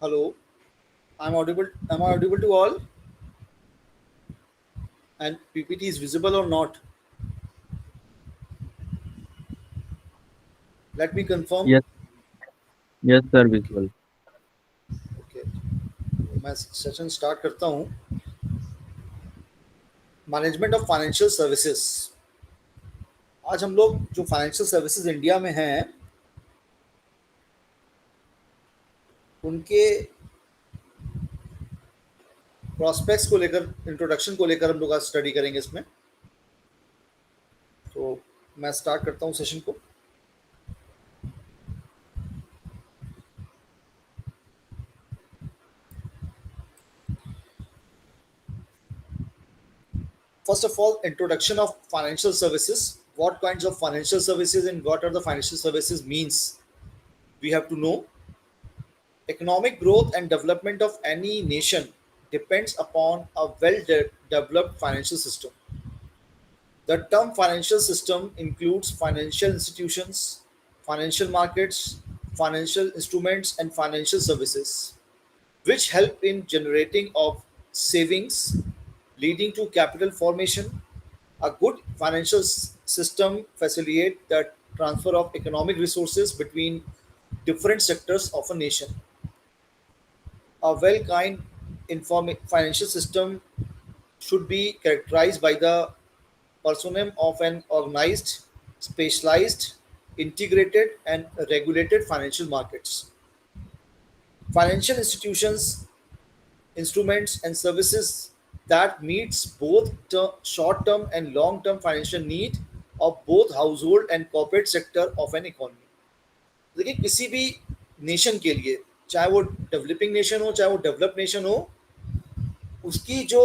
Hello, I'm audible. Am I audible to all? And PPT is visible or not? Let me confirm. Yes, yes, sir, visual. Okay, मैं session start करता हूँ. Management of financial services. आज हम लोग जो financial services India में हैं उनके प्रोस्पेक्ट्स को लेकर, इंट्रोडक्शन को लेकर हम लोग आज स्टडी करेंगे इसमें. तो मैं स्टार्ट करता हूँ सेशन को. First of all, introduction of financial services. What kinds of financial services and what are the financial services means we have to know. Economic growth and development of any nation depends upon a well-developed financial system. The term financial system includes financial institutions, financial markets, financial instruments, and financial services, which help in generating of savings, leading to capital formation. A good financial system facilitates the transfer of economic resources between different sectors of a nation. A well-kind financial system should be characterized by the personnel of an organized, specialized, integrated, and regulated financial markets. Financial institutions, instruments, and services that meets both short-term and long-term financial need of both household and corporate sector of an economy. देखिए, किसी भी nation के लिए, चाहे वो developing nation हो चाहे वो डेवलप नेशन हो, उसकी जो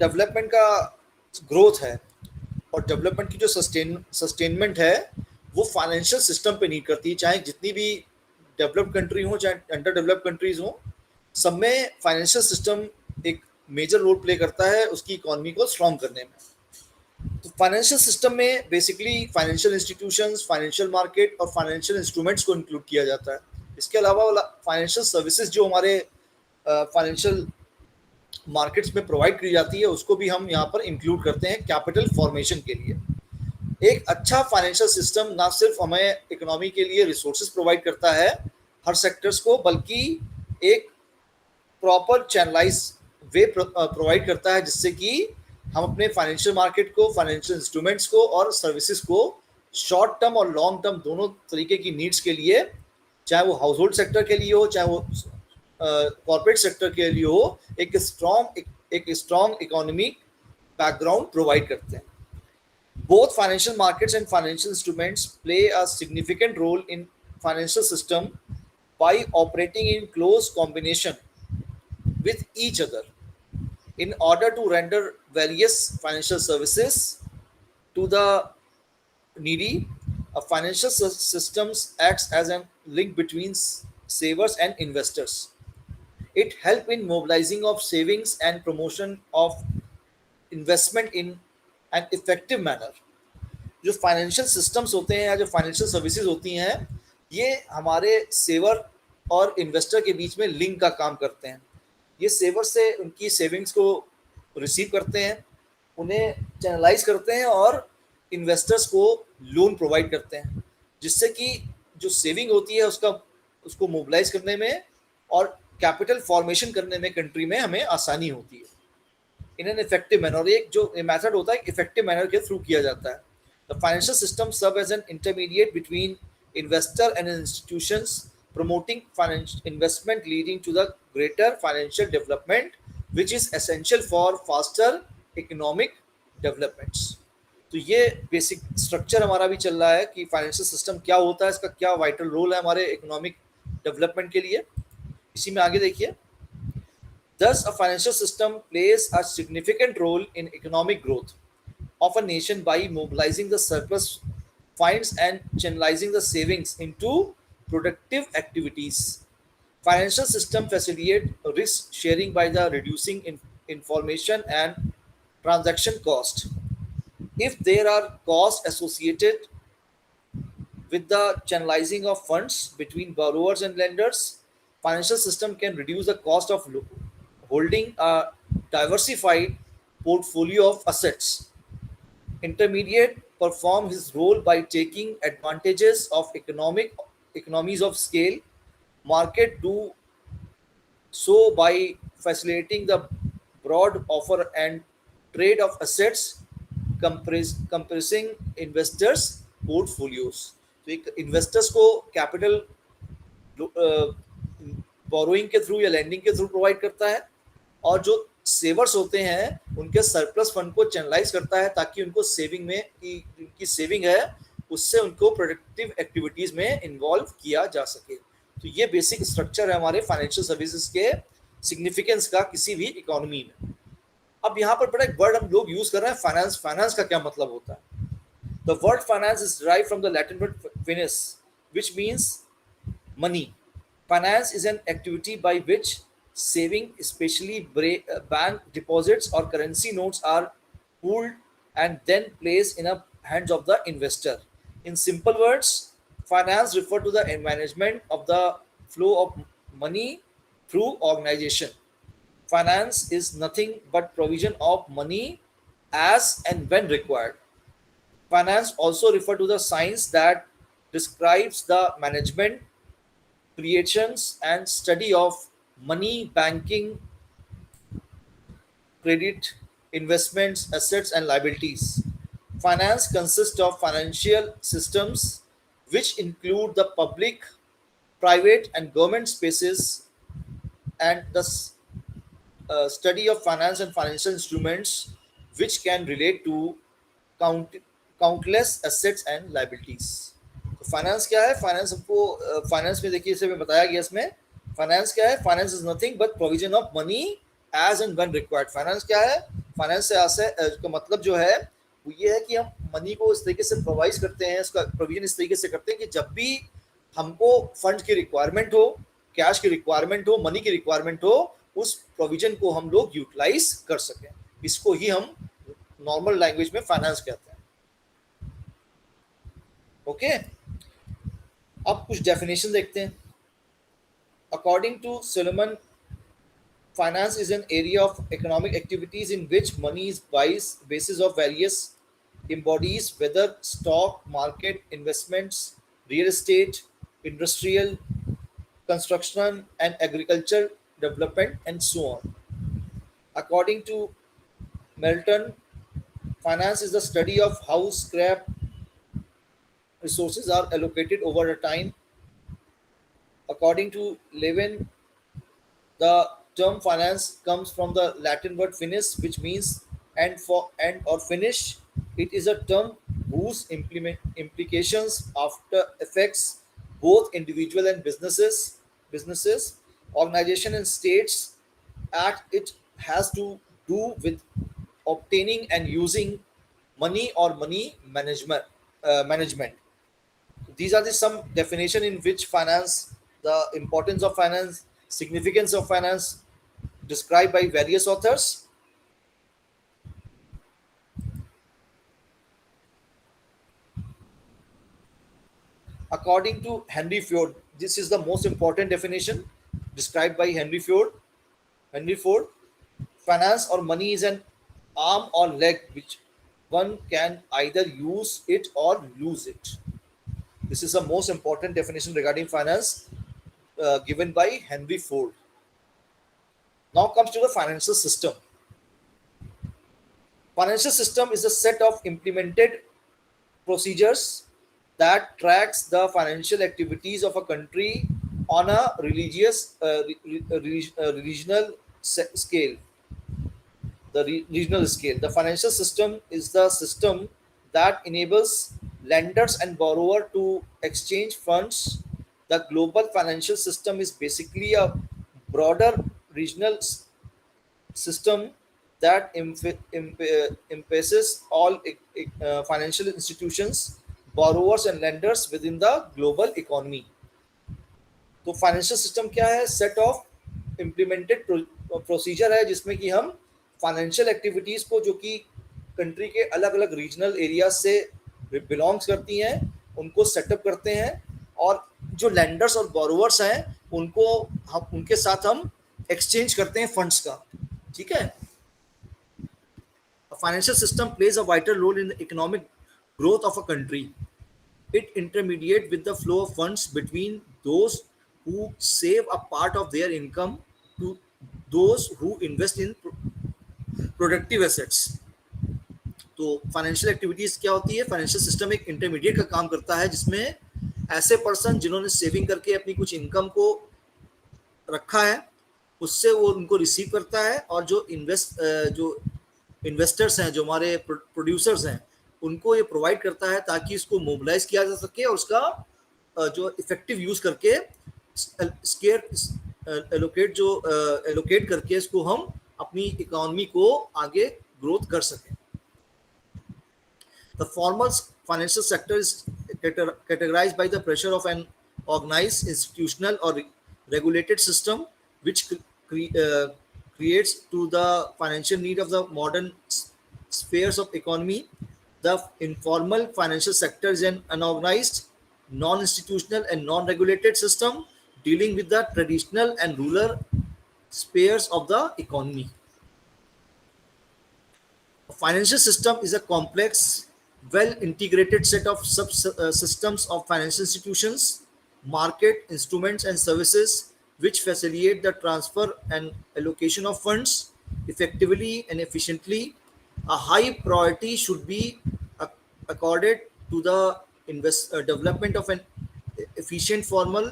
डेवलपमेंट का ग्रोथ है और डेवलपमेंट की जो सस्टेनमेंट है वो फाइनेंशियल सिस्टम पे नीड करती है. चाहे जितनी भी डेवलप्ड कंट्री हो चाहे अंडर डेवलप्ड कंट्रीज हो, सब में फाइनेंशियल सिस्टम एक मेजर रोल प्ले करता है उसकी इकोनॉमी को स्ट्रॉन्ग करने में. तो फाइनेंशियल सिस्टम में basically financial institutions, financial market और फाइनेंशियल इंस्ट्रूमेंट्स को इंक्लूड किया जाता है. इसके अलावा फाइनेंशियल सर्विसेज जो हमारे फाइनेंशियल मार्केट्स में प्रोवाइड की जाती है उसको भी हम यहाँ पर इंक्लूड करते हैं कैपिटल फॉर्मेशन के लिए. एक अच्छा फाइनेंशियल सिस्टम ना सिर्फ हमें इकोनॉमी के लिए रिसोर्सेज प्रोवाइड करता है हर सेक्टर्स को, बल्कि एक प्रॉपर चैनलाइज वे प्रोवाइड करता है जिससे कि हम अपने फाइनेंशियल मार्केट को, फाइनेंशियल इंस्ट्रूमेंट्स को और सर्विसेज को शॉर्ट टर्म और लॉन्ग टर्म दोनों तरीके की नीड्स के लिए, चाहे वो हाउस होल्ड सेक्टर के लिए हो चाहे वो कॉर्पोरेट सेक्टर के लिए हो, एक स्ट्रॉन्ग इकोनॉमिक बैकग्राउंड प्रोवाइड करते हैं. Both financial markets and financial instruments play a significant role in financial system by operating in close combination with each other in order to render various financial services to the needy. A financial systems acts as a link between savers and investors. It helps in mobilizing of savings and promotion of investment in an effective manner. जो financial systems होते हैं या जो financial services होती हैं ये हमारे saver और इन्वेस्टर के बीच में लिंक का काम करते हैं. ये सेवर से उनकी सेविंग्स को रिसीव करते हैं, उन्हें चैनलाइज करते हैं और इन्वेस्टर्स को लोन प्रोवाइड करते हैं, जिससे कि जो सेविंग होती है उसको मोबिलाइज करने में और कैपिटल फॉर्मेशन करने में कंट्री में हमें आसानी होती है इन एन इफेक्टिव मैनर. और एक जो मेथड होता है इफेक्टिव मैनर के थ्रू किया जाता है. The financial system serves as an intermediate between investor and institutions, promoting financial investment, leading to the greater financial development, which is essential for faster economic developments. तो ये basic structure हमारा भी चल रहा है कि फाइनेंशियल सिस्टम क्या होता है, इसका क्या वाइटल रोल है हमारे इकोनॉमिक डेवलपमेंट के लिए. इसी में आगे देखिए. Thus, a financial system plays a significant role in economic growth of a nation by mobilizing the surplus funds and channelizing the savings into productive activities. Financial system facilitate risk sharing by the reducing information and transaction cost. If there are costs associated with the channelizing of funds between borrowers and lenders, financial system can reduce the cost of holding a diversified portfolio of assets. Intermediate perform his role by taking advantages of economies of scale. Market do so by facilitating the broad offer and trade of assets, compressing investors' portfolios. तो एक investors को capital borrowing के through या landing के through provide करता है, और जो सेवर्स होते हैं उनके सरप्लस फंड को चैनलाइज करता है ताकि उनको सेविंग में उनकी सेविंग है उससे उनको प्रोडक्टिव एक्टिविटीज में इन्वॉल्व किया जा सके. तो ये बेसिक स्ट्रक्चर है हमारे फाइनेंशियल सर्विसेज के सिग्निफिकेंस का किसी भी इकोनॉमी में. अब यहाँ पर बड़ा एक वर्ड हम लोग यूज कर रहे हैं फाइनेंस. फाइनेंस का क्या मतलब होता है? The word finance is derived from the Latin word finish which means money. Finance is an activity by which saving, especially bank deposits or currency notes, are pooled and then placed in the hands of the investor. In simple words, finance refers to the management of the flow of money through organization. Finance is nothing but provision of money as and when required. Finance also refers to the science that describes the management, creations and study of money, banking, credit, investments, assets and liabilities. Finance consists of financial systems which include the public, private and government spaces, and the study of finance and financial instruments which can relate to countless assets and liabilities. Finance क्या है? Finance आपको finance में देखिए, इसे में बताया गया इसमें फाइनेंस क्या है. Finance is nothing but provision of money as and when required. Finance क्या है? फाइनेंस से का मतलब जो है वो ये है कि हम मनी को इस तरीके से प्रोवाइड करते हैं, इसका प्रोविजन इस तरीके से करते हैं कि जब भी हमको फंड की रिक्वायरमेंट हो, कैश की रिक्वायरमेंट हो, मनी की रिक्वायरमेंट हो, उस प्रोविजन को हम लोग यूटिलाइज कर सकें. इसको ही हम नॉर्मल लैंग्वेज में फाइनेंस कहते हैं. ओके अब कुछ डेफिनेशन देखते हैं. According to Solomon, finance is an area of economic activities in which money is basis of various embodies, whether stock market, investments, real estate, industrial, construction and agriculture development and so on. According to Melton, finance is the study of how scrap resources are allocated over a time. According to Levin, the term finance comes from the Latin word finis, which means end or finish. It is a term whose implications after affects both individual and businesses, organization and states. Act it has to do with obtaining and using money or money management. These are the some definition in which finance, the importance of finance, significance of finance described by various authors. According to Henry Ford, this is the most important definition described by Henry Ford, finance or money is an arm or leg which one can either use it or lose it. This is the most important definition regarding finance given by Henry Ford. Now comes to the financial system. Financial system is a set of implemented procedures that tracks the financial activities of a country on a regional scale. Regional scale. The financial system is the system that enables lenders and borrower to exchange funds. The global financial system is basically a broader regional system that encompasses all financial institutions, borrowers and lenders within the global economy. तो financial system क्या है? Set of implemented procedure है जिसमें कि हम financial activities को, जो कि कंट्री के अलग अलग रीजनल एरिया से बिलोंग्स करती हैं, उनको सेटअप करते हैं, और जो लैंडर्स और बोरोवर्स हैं उनको हम उनके साथ हम एक्सचेंज करते हैं फंड्स का, ठीक है। Financial system plays a vital role in economic growth of a country. It intermediate with the flow of funds between those who save a part of their income to those who invest in productive assets. तो financial activities क्या होती है? Financial system एक intermediate का काम करता है जिसमें ऐसे पर्सन जिन्होंने सेविंग करके अपनी कुछ इनकम को रखा है उससे वो उनको रिसीव करता है, और जो इन्वेस्टर्स हैं, जो हमारे प्रोड्यूसर्स हैं, उनको ये प्रोवाइड करता है ताकि इसको मोबिलाइज किया जा सके और उसका जो इफेक्टिव यूज करके एलोकेट करके इसको हम अपनी इकोनॉमी को आगे ग्रोथ कर सकें. The formal financial sector is categorized by the pressure of an organized, institutional, or regulated system, which creates to the financial need of the modern spheres of economy. The informal financial sector is an unorganized, non-institutional, and non-regulated system dealing with the traditional and rural spheres of the economy. A financial system is a complex, well-integrated set of systems of financial institutions, market instruments, and services which facilitate the transfer and allocation of funds effectively and efficiently. A high priority should be accorded to the development of an efficient formal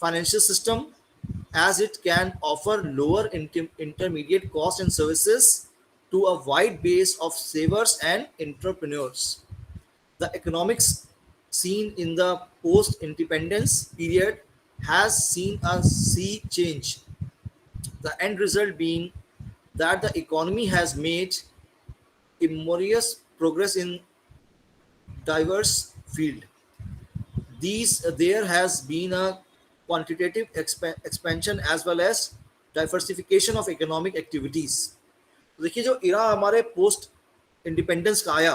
financial system, as it can offer lower intermediate costs and services to a wide base of savers and entrepreneurs. The economics scene in the post-independence period has seen a sea change, the end result being that the economy has made immense progress in diverse field. There has been a quantitative expansion as well as diversification of economic activities. तो देखिए जो इरा हमारे post independence का आया,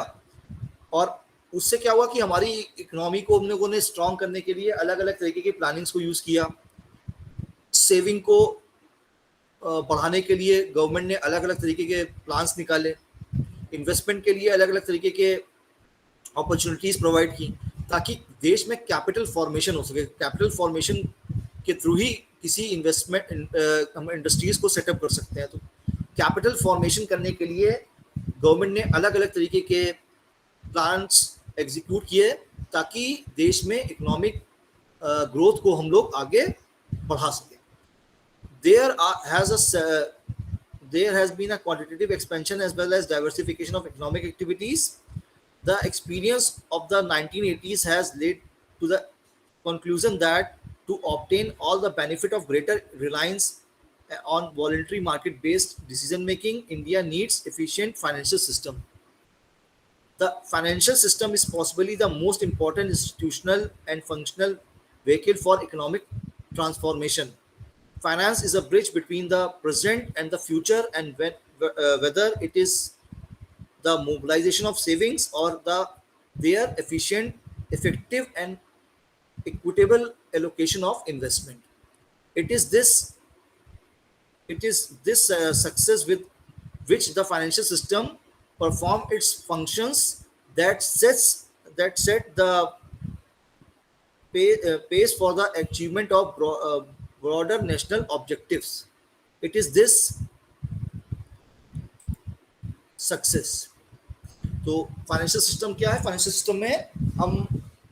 और उससे क्या हुआ कि हमारी इकोनॉमी को हम लोगों ने स्ट्रॉन्ग करने के लिए अलग अलग तरीके की प्लानिंग्स को यूज़ किया. सेविंग को बढ़ाने के लिए गवर्नमेंट ने अलग अलग तरीके के प्लान्स निकाले, इन्वेस्टमेंट के लिए अलग अलग तरीके के अपॉर्चुनिटीज़ प्रोवाइड की ताकि देश में कैपिटल फॉर्मेशन हो सके. कैपिटल फॉर्मेशन के थ्रू ही किसी इन्वेस्टमेंट हम इंडस्ट्रीज़ को सेटअप कर सकते हैं. तो कैपिटल फॉर्मेशन करने के लिए गवर्नमेंट ने अलग अलग तरीके के प्लान्स एग्जीक्यूट किए ताकि देश में इकोनॉमिक ग्रोथ को हम लोग आगे बढ़ा सकें. There has been a quantitative expansion as well as diversification of economic activities. The experience of the 1980s has led to the conclusion that to obtain all the benefit of greater reliance on voluntary market-based decision-making, India needs efficient financial system. The financial system is possibly the most important institutional and functional vehicle for economic transformation. Finance is a bridge between the present and the future, and whether it is the mobilization of savings or their efficient, effective, and equitable allocation of investment. It is this success with which the financial system perform its functions that set the pace for the achievement of broader national objectives. It is this success. तो financial system क्या है? Financial system में हम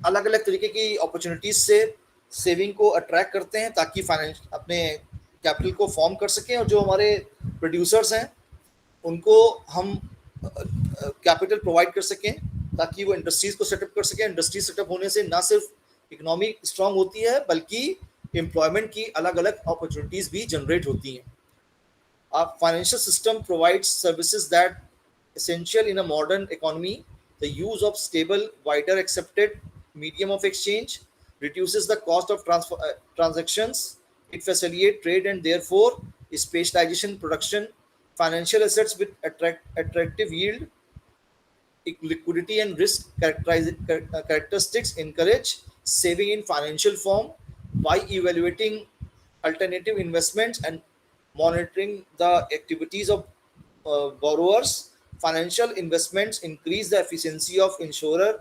अलग अलग तरीके की opportunities से सेविंग को अट्रैक्ट करते हैं ताकि फाइनेंस अपने कैपिटल को फॉर्म कर सकें, और जो हमारे प्रोड्यूसर्स हैं उनको हम कैपिटल प्रोवाइड कर सकें ताकि वो इंडस्ट्रीज को सेटअप कर सकें. इंडस्ट्री सेटअप होने से ना सिर्फ इकोनॉमी स्ट्रांग होती है बल्कि एम्प्लॉयमेंट की अलग अलग अपॉर्चुनिटीज भी जनरेट होती हैं. Our financial system provides services that essential in a modern economy. The use of stable, wider accepted medium of exchange reduces the cost of transactions. It facilitates trade and therefore specialization production. Financial assets with attractive yield, liquidity and risk characteristics encourage saving in financial form by evaluating alternative investments, and monitoring the activities of borrowers. Financial investments increase the efficiency of insurer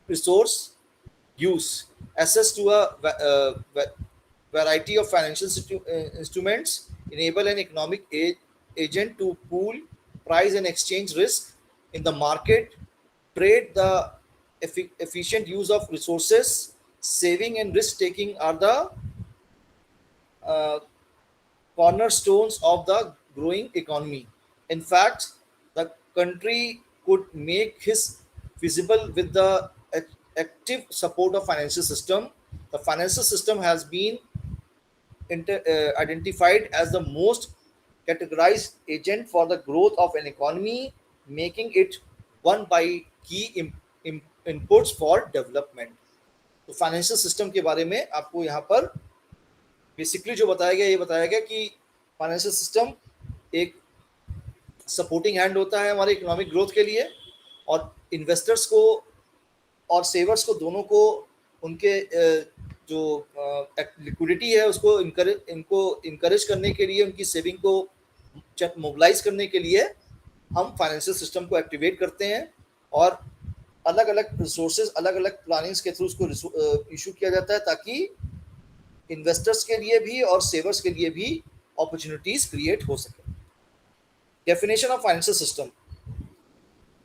resource use. Access to a variety of financial instruments enable an economic agent to pool, price, and exchange risk in the market, trade the efficient use of resources, saving and risk taking are the uh, cornerstones of the growing economy. In fact, the country could make his feasible with the active support of financial system. The financial system has been identified as the most categorized agent for the growth of an economy, making it one by key inputs for development. तो financial system के बारे में आपको यहाँ पर basically जो बताया गया, ये बताया गया कि फाइनेंशियल सिस्टम एक सपोर्टिंग हैंड होता है हमारे इकोनॉमिक ग्रोथ के लिए, और इन्वेस्टर्स को और सेवर्स को दोनों को उनके जो लिक्विडिटी है उसको इनकरेज करने के लिए, उनकी सेविंग को मोबिलाइज करने के लिए हम फाइनेंशियल सिस्टम को एक्टिवेट करते हैं, और अलग अलग रिसोर्सेज अलग अलग प्लानिंग्स के थ्रू उसको इशू किया जाता है ताकि इन्वेस्टर्स के लिए भी और सेवर्स के लिए भी अपॉर्चुनिटीज क्रिएट हो सके. Definition of financial system.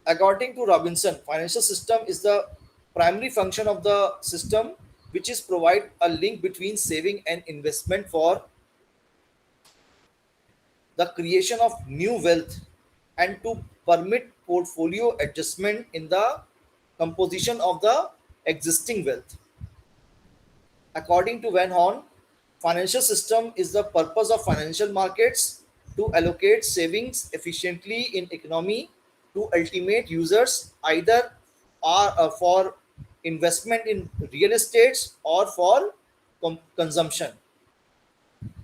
According to Robinson, financial system is the primary function of the system which is provide a link between saving and investment for the creation of new wealth and to permit portfolio adjustment in the composition of the existing wealth. According to Van Horn, financial system is the purpose of financial markets to allocate savings efficiently in economy to ultimate users, either are for investment in real estates or for consumption.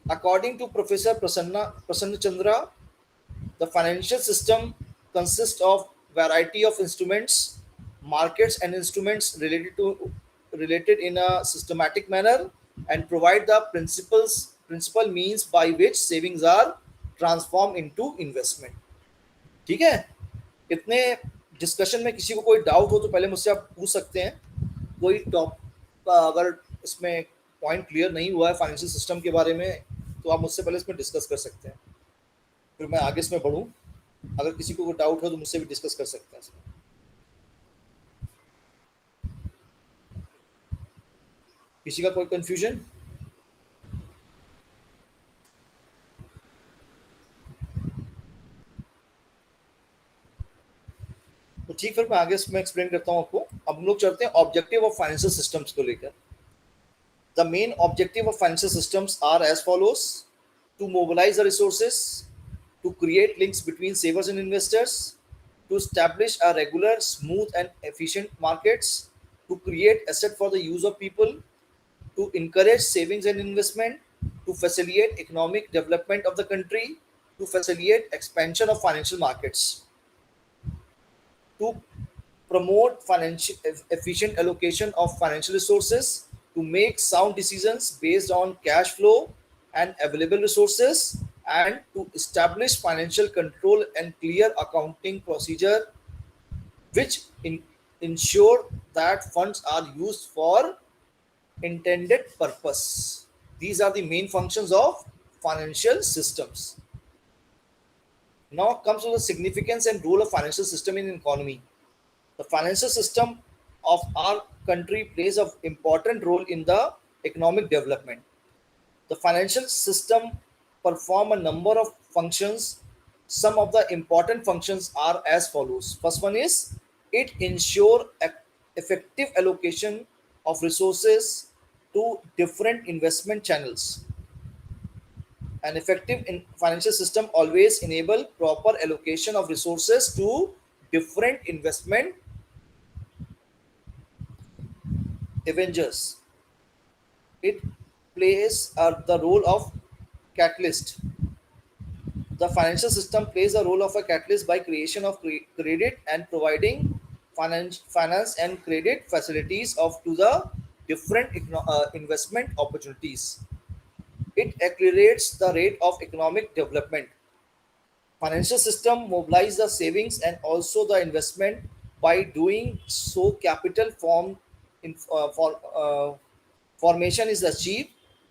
According to Professor Prasanna Chandra, the financial system consists of variety of instruments, markets, and instruments related in a systematic manner and provide the principal means by which savings are transformed into investment. ठीक है, इतने discussion में किसी को कोई doubt हो तो पहले मुझसे आप पूछ सकते हैं. कोई टॉप अगर इसमें पॉइंट क्लियर नहीं हुआ है फाइनेंशियल सिस्टम के बारे में तो आप मुझसे पहले इसमें डिस्कस कर सकते हैं, फिर मैं आगे इसमें बढ़ूं. अगर किसी को कोई डाउट हो तो मुझसे भी डिस्कस कर सकते हैं इसमें. किसी का कोई कंफ्यूजन? तो ठीक, फिर मैं आगे इसमें एक्सप्लेन करता हूं आपको. अब हम लोग चलते हैं ऑब्जेक्टिव ऑफ फाइनेंशियल सिस्टम्स को लेकर. The main objective of financial systems are as follows: to mobilise the resources, to create links between savers and investors, to establish a regular, smooth, and efficient markets, to create asset for the use of people, to encourage savings and investment, to facilitate economic development of the country, to facilitate expansion of financial markets, to promote financial efficient allocation of financial resources, to make sound decisions based on cash flow and available resources, and to establish financial control and clear accounting procedure which ensure that funds are used for intended purpose. These are the main functions of financial systems. Now comes to the significance and role of financial system in economy. The financial system of our country plays an important role in the economic development. The financial system perform a number of functions. Some of the important functions are as follows. First one is it ensure effective allocation of resources to different investment channels. An effective financial system always enable proper allocation of resources to different investment avengers. It plays the role of catalyst. The financial system plays the role of a catalyst by creation of credit and providing finance and credit facilities to the different investment opportunities. It accelerates the rate of economic development. Financial system mobilize the savings and also the investment. By doing so, capital formation is achieved,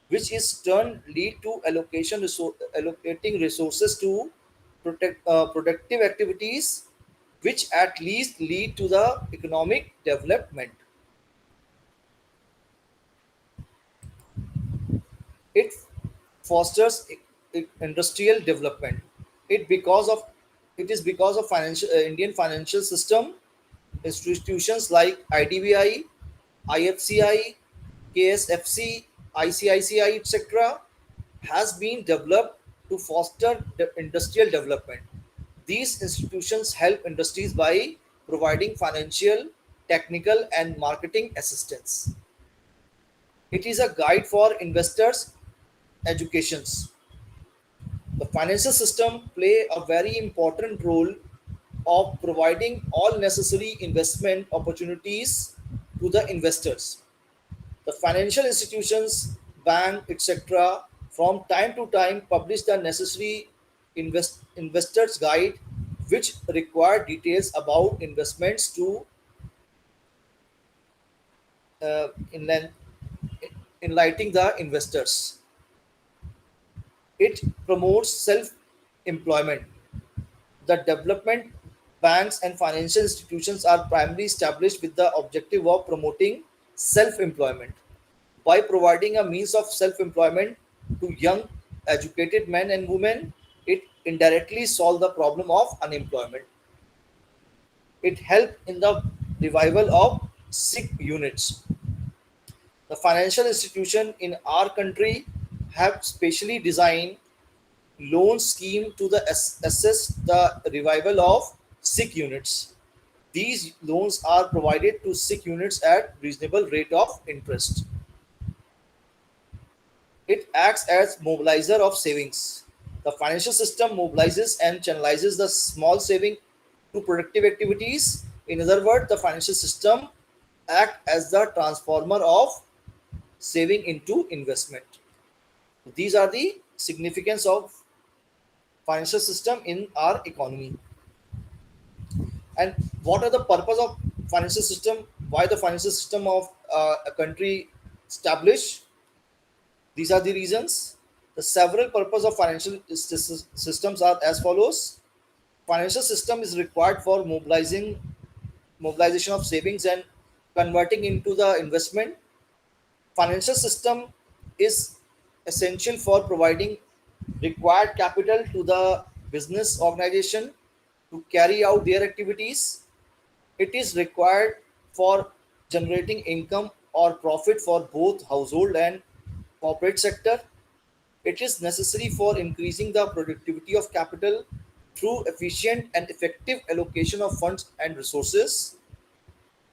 which is turn lead to allocating resources to productive activities, which at least lead to the economic development. It fosters industrial development. It is because of financial Indian financial system. Institutions like IDBI, IFCI, KSFC, ICICI, etc., has been developed to foster the industrial development. These institutions help industries by providing financial, technical, and marketing assistance. It is a guide for investors' educations. The financial system play a very important role of providing all necessary investment opportunities to the investors. The financial institutions, bank, etc., from time to time publish the necessary investors guide, which require details about investments to uh, enlign- enlightening the investors. It promotes self-employment. The development banks and financial institutions are primarily established with the objective of promoting self-employment. By providing a means of self-employment to young educated men and women, it indirectly solves the problem of unemployment. It helped in the revival of sick units. The financial institution in our country have specially designed loan scheme to assess the revival of sick units. These loans are provided to sick units at reasonable rate of interest. It acts as mobilizer of savings. The financial system mobilizes and channelizes the small saving to productive activities. In other words, the financial system act as the transformer of saving into investment. These are the significance of financial system in our economy. And what are the purpose of financial system? Why the financial system of a country established? These are the reasons. The several purpose of financial systems are as follows. Financial system is required for mobilization of savings and converting into the investment. Financial system is essential for providing required capital to the business organization to carry out their activities. It is required for generating income or profit for both household and corporate sector. It is necessary for increasing the productivity of capital through efficient and effective allocation of funds and resources.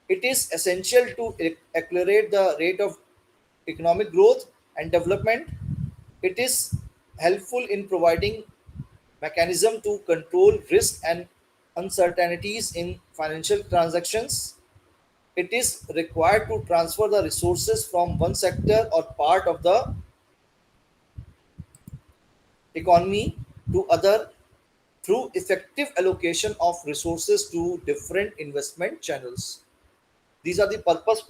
It is essential to accelerate the rate of economic growth and development. It is helpful in providing mechanism to control risk and uncertainties in financial transactions. It is required to transfer the resources from one sector or part of the economy to other through effective allocation of resources to different investment channels. These are the purpose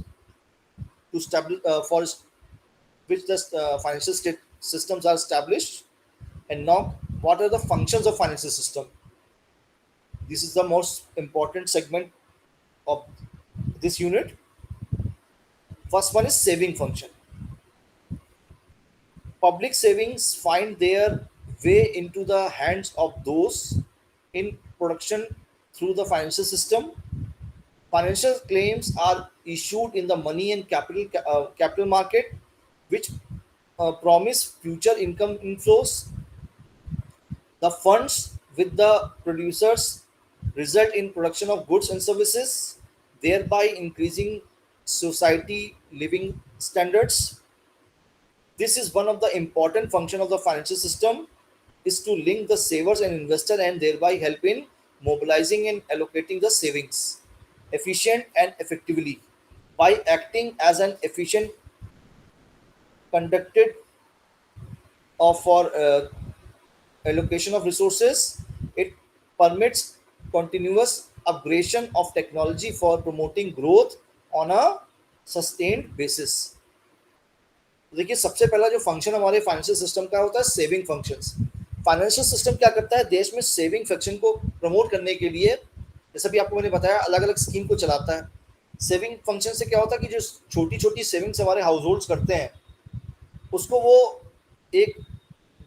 to establish for which the financial state systems are established. And now, what are the functions of financial system? This is the most important segment of this unit. First one is saving function. Public savings find their way into the hands of those in production through the financial system. Financial claims are issued in the money and capital market, which promise future income inflows. The funds with the producers result in production of goods and services, thereby increasing society living standards. This is one of the important function of the financial system is to link the savers and investor and thereby help in mobilizing and allocating the savings efficient and effectively. By acting as an efficient conducted for allocation of resources. It permits continuous upgradation of technology for promoting growth on a sustained basis. तो देखिए, सबसे पहला जो function हमारे financial system का होता है saving functions. Financial system क्या करता है, देश में सेविंग फंक्शन को प्रमोट करने के लिए, जैसा भी आपको मैंने बताया, अलग अलग स्कीम को चलाता है। सेविंग फंक्शन से क्या होता है कि जो छोटी छोटी सेविंग्स हमारे हाउस होल्ड्स करते हैं, उसको वो एक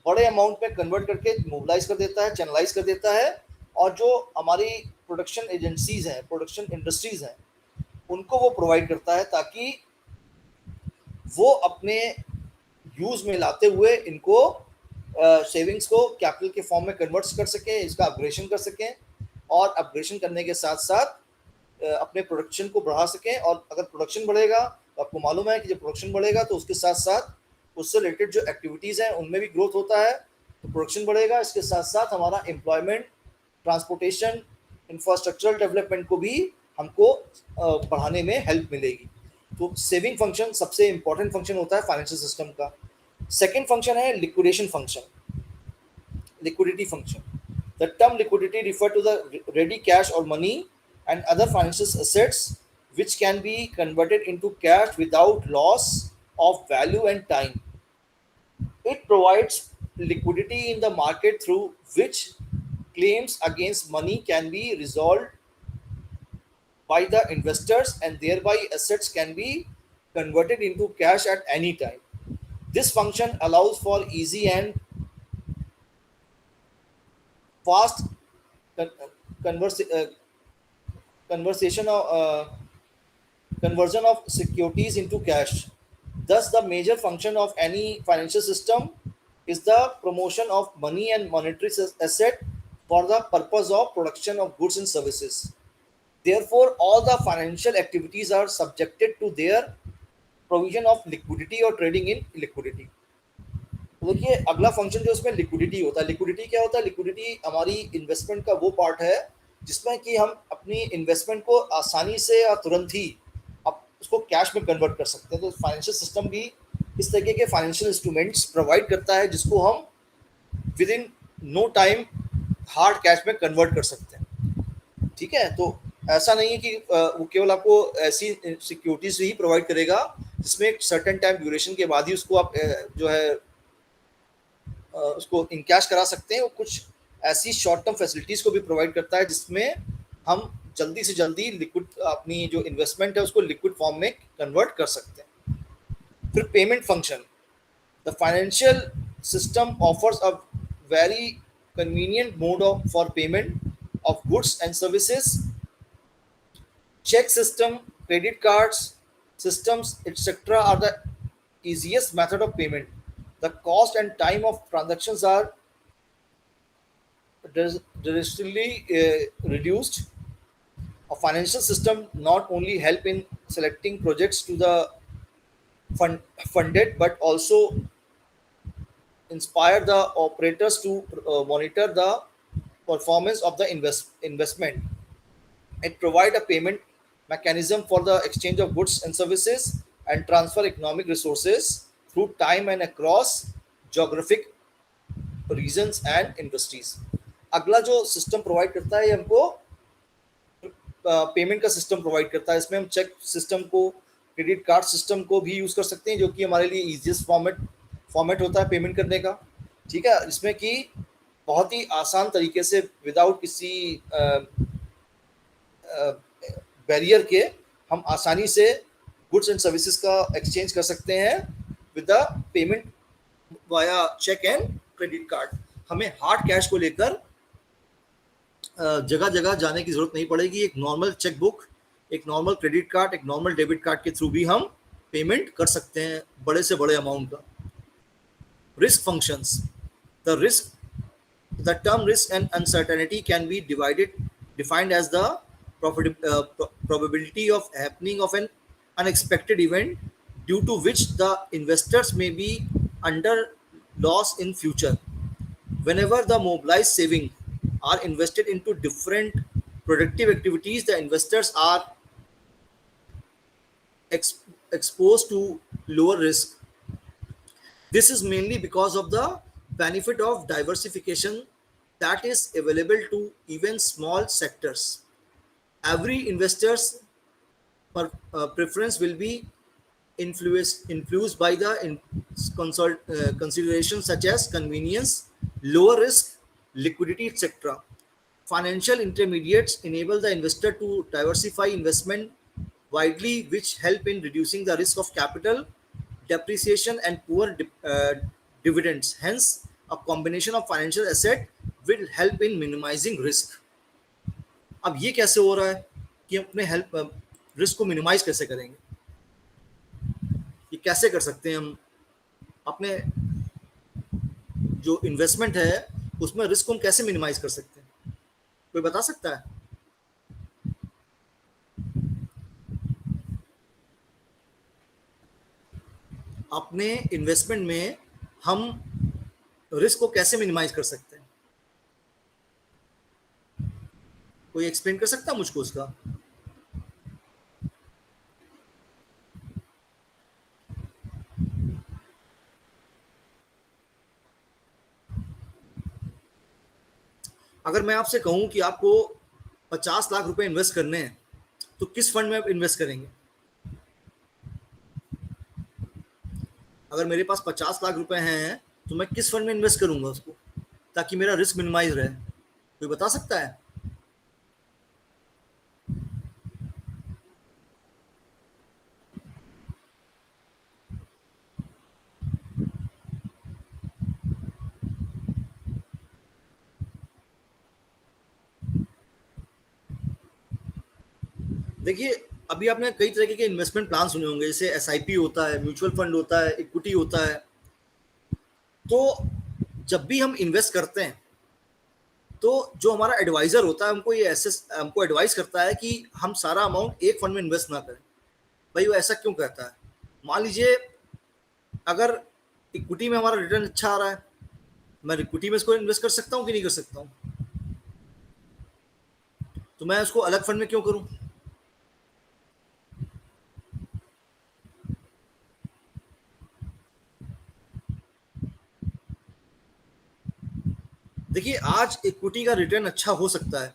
बड़े अमाउंट में कन्वर्ट करके मोबिलाइज कर देता है, चैनलाइज कर देता है, और जो हमारी प्रोडक्शन एजेंसीज हैं, प्रोडक्शन इंडस्ट्रीज हैं, उनको वो प्रोवाइड करता है, ताकि वो अपने यूज में लाते हुए इनको सेविंग्स को कैपिटल के फॉर्म में कन्वर्ट कर सकें, इसका अपग्रेडेशन कर सकें, और अपग्रेडेशन करने के साथ साथ अपने प्रोडक्शन को बढ़ा सकें। और अगर प्रोडक्शन बढ़ेगा तो आपको मालूम है कि जब प्रोडक्शन बढ़ेगा तो उसके साथ साथ उससे रिलेटेड जो एक्टिविटीज़ हैं उनमें भी ग्रोथ होता है। तो प्रोडक्शन बढ़ेगा, इसके साथ साथ हमारा एम्प्लॉयमेंट, ट्रांसपोर्टेशन, इंफ्रास्ट्रक्चरल डेवलपमेंट को भी हमको बढ़ाने में हेल्प मिलेगी। तो सेविंग फंक्शन सबसे इंपॉर्टेंट फंक्शन होता है फाइनेंशियल सिस्टम का। सेकेंड फंक्शन है liquidation function, liquidity function. The term liquidity refer to the ready cash or money and other financial assets which can be converted into cash without loss of value and time. It provides liquidity in the market through which claims against money can be resolved by the investors, and thereby assets can be converted into cash at any time. This function allows for easy and fast conversation of conversion of securities into cash. Thus, the major function of any financial system is the promotion of money and monetary asset for the purpose of production of goods and services. Therefore, all the financial activities are subjected to their provision of liquidity or trading in liquidity. तो देखिए, अगला function जो इसमें liquidity होता है। Liquidity क्या होता है? लिक्विडिटी हमारी इन्वेस्टमेंट का वो पार्ट है जिसमें कि हम अपनी इन्वेस्टमेंट को आसानी से या तुरंत ही अब उसको कैश में कन्वर्ट कर सकते हैं। तो फाइनेंशियल सिस्टम भी इस तरीके के फाइनेंशियल इंस्ट्रूमेंट्स प्रोवाइड करता है जिसको हम within no time hard cash में कन्वर्ट कर सकते हैं। ठीक है, तो ऐसा नहीं है कि वो केवल आपको ऐसी सिक्योरिटीज ही प्रोवाइड करेगा जिसमें एक सर्टेन टाइम ड्यूरेशन के बाद ही उसको आप जो है उसको इनकैश करा सकते हैं। वो कुछ ऐसी शॉर्ट टर्म फैसिलिटीज़ को भी प्रोवाइड करता है जिसमें हम जल्दी से जल्दी लिक्विड अपनी जो इन्वेस्टमेंट है उसको लिक्विड फॉर्म में कन्वर्ट कर सकते हैं। फिर payment function, the financial system offers a very convenient mode of for payment of goods and services. Cheque system, credit cards systems, etc. are the easiest method of payment. The cost and time of transactions are drastically reduced. A financial system not only help in selecting projects to the funded, but also inspire the operators to monitor the performance of the investment. It provide a payment mechanism for the exchange of goods and services and transfer economic resources through time and across geographic regions and industries. अगला जो system provide करता है हमको payment का system provide करता है। इसमें हम चेक सिस्टम को, क्रेडिट कार्ड सिस्टम को भी यूज़ कर सकते हैं जो कि हमारे लिए ईजीएस्ट फॉर्मेट होता है पेमेंट करने का। ठीक है, इसमें कि बहुत ही आसान तरीके से विदाउट किसी बैरियर के हम आसानी से गुड्स एंड सर्विसेज का एक्सचेंज कर सकते हैं with the payment via cheque and credit card. हमें हार्ड कैश को लेकर जगह जगह जाने की जरूरत नहीं पड़ेगी। एक नॉर्मल चेक बुक, एक नॉर्मल क्रेडिट कार्ड, एक नॉर्मल डेबिट कार्ड के थ्रू भी हम पेमेंट कर सकते हैं बड़े से बड़े अमाउंट का। Risk functions, the term risk and uncertainty can be defined as the probability of happening of an unexpected event due to which the investors may be under loss in future. Whenever the mobilized saving are invested into different productive activities, the investors are exposed to lower risk. This is mainly because of the benefit of diversification that is available to even small sectors. Every investor's preference will be influenced by the considerations such as convenience, lower risk, liquidity, etc. Financial intermediates enable the investor to diversify investment widely, which help in reducing the risk of capital depreciation and poor dividends. Hence, a combination of financial asset will help in minimizing risk. अब ये कैसे हो रहा है कि अपने help risk को minimise कैसे करेंगे? ये कैसे कर सकते हैं हम अपने जो इन्वेस्टमेंट है उसमें रिस्क को हम कैसे मिनिमाइज कर सकते हैं? कोई बता सकता है? अपने इन्वेस्टमेंट में हम रिस्क को कैसे मिनिमाइज कर सकते हैं? कोई एक्सप्लेन कर सकता है मुझको उसका? अगर मैं आपसे कहूं कि आपको 50 लाख रुपए इन्वेस्ट करने हैं तो किस फंड में आप इन्वेस्ट करेंगे? अगर मेरे पास 50 लाख रुपए हैं तो मैं किस फंड में इन्वेस्ट करूंगा उसको ताकि मेरा रिस्क मिनिमाइज रहे? कोई बता सकता है? देखिए, अभी आपने कई तरह के इन्वेस्टमेंट प्लान सुने होंगे, जैसे एसआईपी होता है, म्यूचुअल फंड होता है, इक्विटी होता है। तो जब भी हम इन्वेस्ट करते हैं तो जो हमारा एडवाइजर होता है हमको एडवाइस करता है कि हम सारा अमाउंट एक फंड में इन्वेस्ट ना करें। भाई वो ऐसा क्यों कहता है? मान लीजिए अगर इक्विटी में हमारा रिटर्न अच्छा आ रहा है, मैं इक्विटी में इसको इन्वेस्ट कर सकता हूँ कि नहीं कर सकता हूँ? तो मैं उसको अलग फंड में क्यों करूँ? देखिए, आज इक्विटी का रिटर्न अच्छा हो सकता है,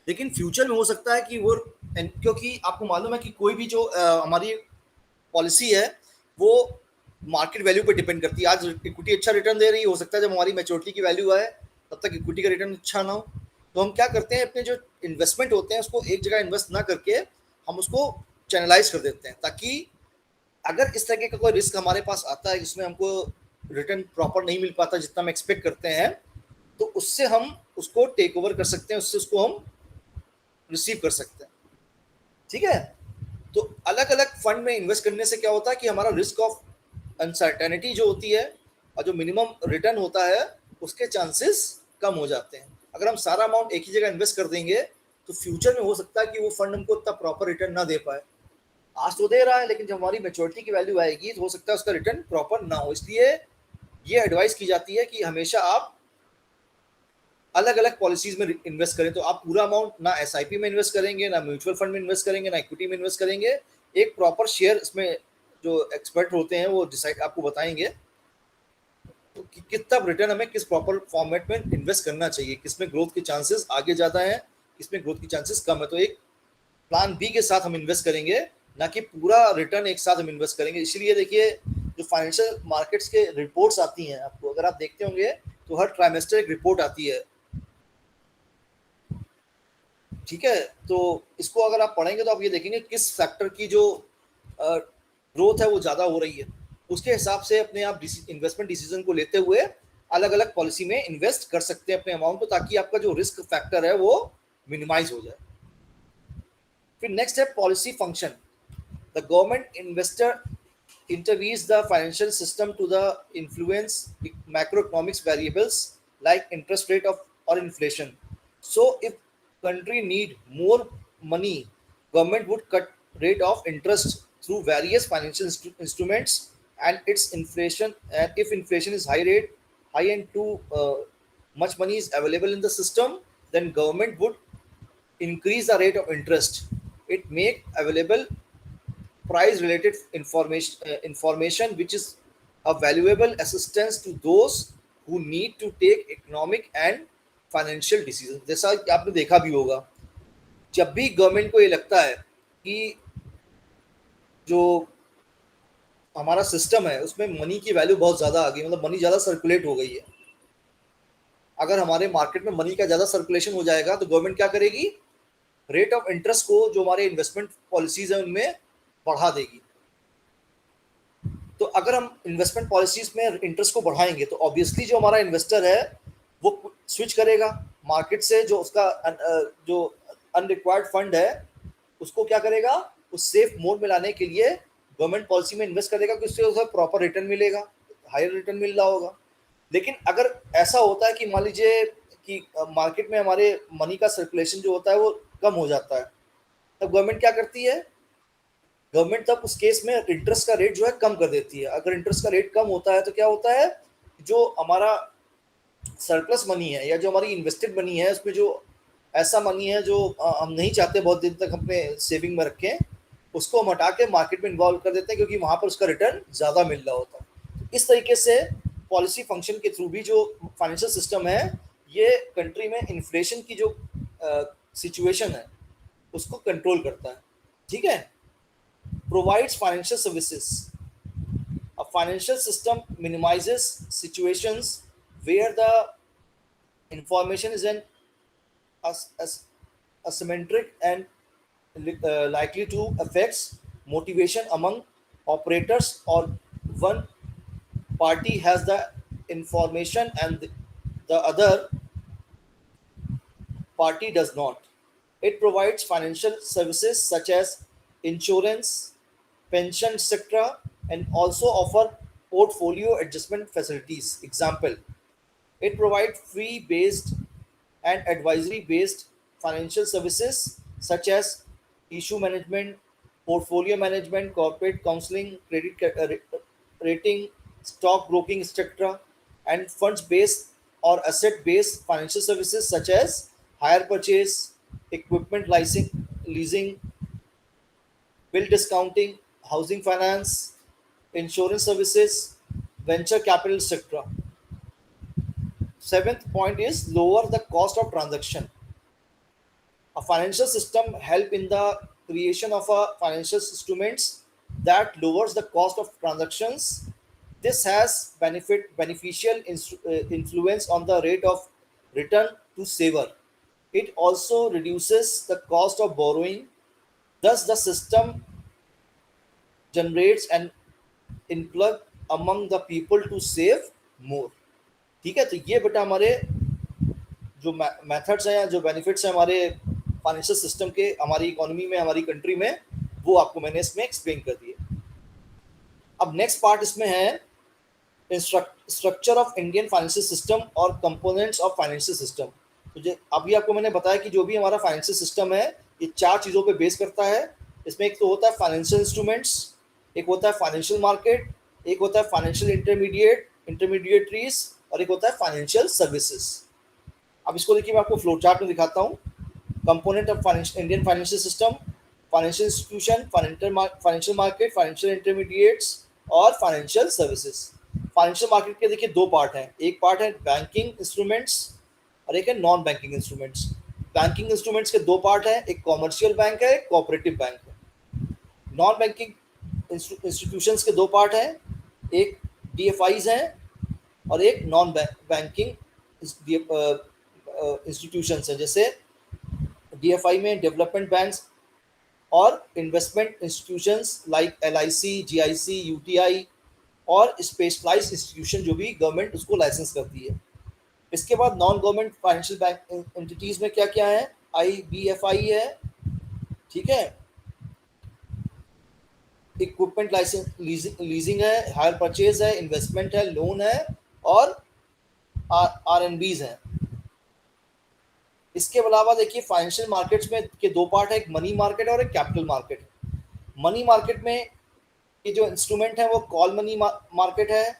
लेकिन फ्यूचर में हो सकता है कि वो, क्योंकि आपको मालूम है कि कोई भी जो हमारी पॉलिसी है वो मार्केट वैल्यू पे डिपेंड करती है। आज इक्विटी अच्छा रिटर्न दे रही है, हो सकता है जब हमारी मैच्योरिटी की वैल्यू आए तब तक इक्विटी का रिटर्न अच्छा ना हो। तो हम क्या करते हैं, अपने जो इन्वेस्टमेंट होते हैं उसको एक जगह इन्वेस्ट ना करके हम उसको चैनलाइज कर देते हैं, ताकि अगर इस तरह का कोई रिस्क हमारे पास आता है जिसमें हमको रिटर्न प्रॉपर नहीं मिल पाता जितना हम एक्सपेक्ट करते हैं, तो उससे हम उसको टेक ओवर कर सकते हैं, उससे उसको हम रिसीव कर सकते हैं। ठीक है? तो अलग अलग फंड में इन्वेस्ट करने से क्या होता है कि हमारा रिस्क ऑफ अनसर्टेनिटी जो होती है और जो मिनिमम रिटर्न होता है उसके चांसेस कम हो जाते हैं। अगर हम सारा अमाउंट एक ही जगह इन्वेस्ट कर देंगे तो फ्यूचर में हो सकता है कि वो फंड हमको इतना प्रॉपर रिटर्न ना दे पाए। आज तो दे रहा है, लेकिन जब हमारी मैच्योरिटी की वैल्यू आएगी तो हो सकता है उसका रिटर्न प्रॉपर ना हो। इसलिए ये एडवाइस की जाती है कि हमेशा आप अलग अलग पॉलिसीज में इन्वेस्ट करें। तो आप पूरा अमाउंट ना एसआईपी में इन्वेस्ट करेंगे, ना म्यूचुअल फंड में इन्वेस्ट करेंगे, ना इक्विटी में इन्वेस्ट करेंगे। एक प्रॉपर शेयर इसमें जो एक्सपर्ट होते हैं वो डिसाइड आपको बताएंगे तो कि कितना रिटर्न हमें किस प्रॉपर फॉर्मेट में इन्वेस्ट करना चाहिए, किसमें ग्रोथ के चांसेस आगे ज़्यादा हैं, किसमें ग्रोथ के चांसेस कम है। तो एक प्लान बी के साथ हम इन्वेस्ट करेंगे, ना कि पूरा रिटर्न एक साथ हम इन्वेस्ट करेंगे। इसीलिए देखिए, जो फाइनेंशियल मार्केट्स के रिपोर्ट्स आती हैं, आपको अगर आप देखते होंगे तो हर ट्राइमेस्टर एक रिपोर्ट आती है। ठीक है? तो इसको अगर आप पढ़ेंगे तो आप ये देखेंगे किस फैक्टर की जो ग्रोथ है वो ज़्यादा हो रही है, उसके हिसाब से अपने आप इन्वेस्टमेंट डिसीजन को लेते हुए अलग अलग पॉलिसी में इन्वेस्ट कर सकते हैं अपने अमाउंट को, ताकि आपका जो रिस्क फैक्टर है वो मिनिमाइज हो जाए। फिर नेक्स्ट है policy function. The government investor intervenes the financial system to the influence macroeconomics variables like interest rate of or inflation. So if country need more money, government would cut rate of interest through various financial instruments, and its inflation, and if inflation is high and too much money is available in the system, then government would increase the rate of interest. It make available price related information which is a valuable assistance to those who need to take economic and financial decisions। जैसा कि आपने देखा भी होगा, जब भी government को ये लगता है कि जो हमारा सिस्टम है उसमें मनी की वैल्यू बहुत ज़्यादा आ गई, मतलब मनी ज़्यादा सर्कुलेट हो गई है, अगर हमारे मार्केट में मनी का ज़्यादा सर्कुलेशन हो जाएगा तो गवर्नमेंट क्या करेगी, रेट ऑफ इंटरेस्ट को जो हमारे इन्वेस्टमेंट पॉलिसीज है उनमें बढ़ा देगी। तो अगर हम इन्वेस्टमेंट पॉलिसीज में इंटरेस्ट को बढ़ाएंगे तो ऑब्वियसली जो हमारा इन्वेस्टर है वो स्विच करेगा मार्केट से, जो उसका जो अनरिक्वायर्ड फंड है उसको क्या करेगा, उस सेफ मोड में लाने के लिए गवर्नमेंट पॉलिसी में इन्वेस्ट करेगा कि उससे उसे प्रॉपर रिटर्न मिलेगा, हायर रिटर्न मिल रहा होगा। लेकिन अगर ऐसा होता है कि मान लीजिए कि मार्केट में हमारे मनी का सर्कुलेशन जो होता है वो कम हो जाता है, तब गवर्नमेंट क्या करती है, गवर्नमेंट तब उस केस में इंटरेस्ट का रेट जो है कम कर देती है। अगर इंटरेस्ट का रेट कम होता है तो क्या होता है, जो हमारा सरप्लस मनी है या जो हमारी इन्वेस्टेड मनी है उसमें जो ऐसा मनी है जो हम नहीं चाहते बहुत दिन तक अपने सेविंग में रखें, उसको हम हटा के मार्केट में इन्वॉल्व कर देते हैं क्योंकि वहाँ पर उसका रिटर्न ज़्यादा मिल रहा होता है। इस तरीके से पॉलिसी फंक्शन के थ्रू भी जो फाइनेंशियल सिस्टम है ये कंट्री में इन्फ्लेशन की जो सिचुएशन है उसको कंट्रोल करता है। ठीक है, provides financial services। A financial system minimizes situations where the information is an asymmetric and likely to affect motivation among operators, or one party has the information and the other party does not। It provides financial services such as insurance, pension, etc., and also offer portfolio adjustment facilities. Example, it provides fee-based and advisory-based financial services such as issue management, portfolio management, corporate counseling, rating, stock broking, etc., and funds-based or asset-based financial services such as hire purchase, equipment leasing, bill discounting, housing finance, insurance services, venture capital, etc. Seventh point is lower the cost of transaction. A financial system help in the creation of a financial instruments that lowers the cost of transactions. This has beneficial influence on the rate of return to saver. It also reduces the cost of borrowing. Thus, the system generates an influx among the people to save more। ठीक है, तो ये बेटा हमारे जो methods हैं या जो बेनिफिट्स हैं हमारे फाइनेंशियल सिस्टम के हमारी इकोनॉमी में, हमारी कंट्री में, वो आपको मैंने इसमें एक्सप्लेन कर दिए। अब नेक्स्ट पार्ट इसमें है structure of Indian financial system और कंपोनेंट्स ऑफ फाइनेंशियल सिस्टम। तो अभी आपको मैंने बताया कि जो भी हमारा फाइनेंशियल सिस्टम है ये चार चीज़ों पे बेस करता है। इसमें एक तो होता है फाइनेंशियल इंस्ट्रूमेंट्स, एक होता है फाइनेंशियल मार्केट, एक होता है फाइनेंशियल इंटरमीडिएटरीज, और एक होता है फाइनेंशियल सर्विसेज। अब इसको देखिए मैं आपको फ्लो चार्ट में दिखाता हूँ। Component of Indian financial system, financial institution, financial market, financial intermediates और फाइनेंशियल सर्विसेज। फाइनेंशियल मार्केट के देखिए दो पार्ट हैं, एक पार्ट है बैंकिंग इंस्ट्रूमेंट्स और एक है non banking instruments. Banking instruments के दो पार्ट हैं, एक कॉमर्शियल बैंक है, एक कोऑपरेटिव बैंक है। नॉन बैंकिंग इंस्टीट्यूशंस के दो पार्ट हैं, एक डीएफआईज हैं और एक नॉन बैंकिंग इंस्टीट्यूशंस हैं। जैसे डीएफआई में डेवलपमेंट बैंक्स और investment institutions like LIC, GIC, UTI और स्पेशलाइज्ड इंस्टीट्यूशन जो भी गवर्नमेंट उसको लाइसेंस करती है। इसके बाद non government financial bank entities में क्या क्या है, आईबीएफआई है, ठीक है, इक्विपमेंट लाइसेंस लीजिंग है, हायर परचेज है, इन्वेस्टमेंट है, लोन है और आरएनबीज है। इसके अलावा देखिए फाइनेंशियल मार्केट्स में के दो पार्ट है, एक मनी मार्केट और एक कैपिटल मार्केट। मनी मार्केट में ये जो इंस्ट्रूमेंट है वो कॉल मनी मार्केट है,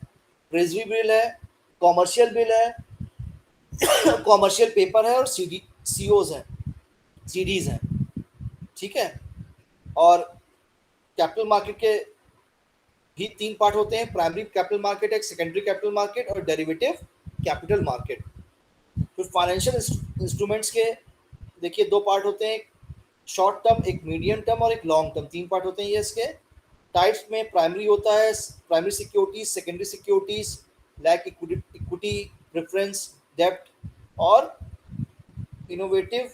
ट्रेजरी बिल है, कॉमर्शियल बिल है, कॉमर्शियल पेपर है और सीओज हैं, सीडीज हैं। ठीक है, और कैपिटल मार्केट के भी तीन पार्ट होते हैं, प्राइमरी कैपिटल मार्केट, एक सेकेंडरी कैपिटल मार्केट और डेरिवेटिव कैपिटल मार्केट। फिर फाइनेंशियल इंस्ट्रूमेंट्स के देखिए दो पार्ट होते हैं, एक शॉर्ट टर्म, एक मीडियम टर्म और एक लॉन्ग टर्म, तीन पार्ट होते हैं ये इसके। टाइप्स में प्राइमरी होता है primary securities, secondary securities, like equity, preference, डेब्ट और इनोवेटिव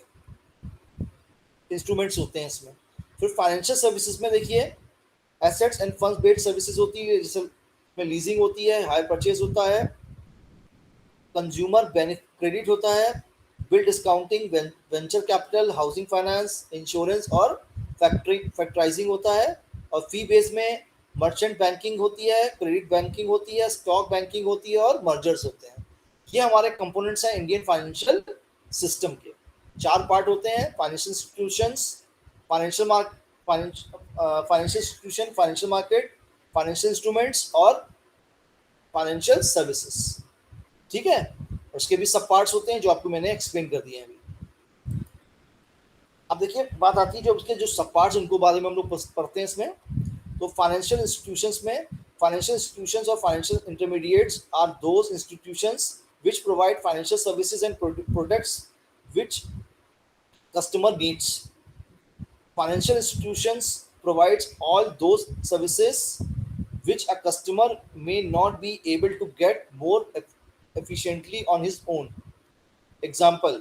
इंस्ट्रूमेंट्स होते हैं इसमें। फिर फाइनेंशियल सर्विसेज में देखिए assets end funds based services होती है, जैसे में लीजिंग होती है, हायर परचेज होता है, कंज्यूमर क्रेडिट होता है, bill discounting, venture capital, housing finance, insurance और फैक्टराइजिंग होता है। और फी बेस में मर्चेंट बैंकिंग होती है, क्रेडिट बैंकिंग होती है, स्टॉक बैंकिंग होती है और मर्जर्स होते हैं। ये हमारे कंपोनेंट्स हैं इंडियन फाइनेंशियल सिस्टम के। चार पार्ट होते हैं, financial institutions, financial mark financial institution, financial market, financial instruments और फाइनेंशियल सर्विसेज। ठीक है, उसके भी सब पार्ट्स होते हैं जो आपको मैंने एक्सप्लेन कर दिए हैं अभी। अब देखिए बात आती है जो उसके जो सब पार्ट्स उनको बारे में हम लोग पढ़ते हैं इसमें। तो फाइनेंशियल इंस्टीट्यूशंस में, फाइनेंशियल इंस्टीट्यूशंस और financial intermediates are those institutions which provide financial services and products which customer needs. Financial institutions provides all those services which a customer may not be able to get more efficiently on his own. Example,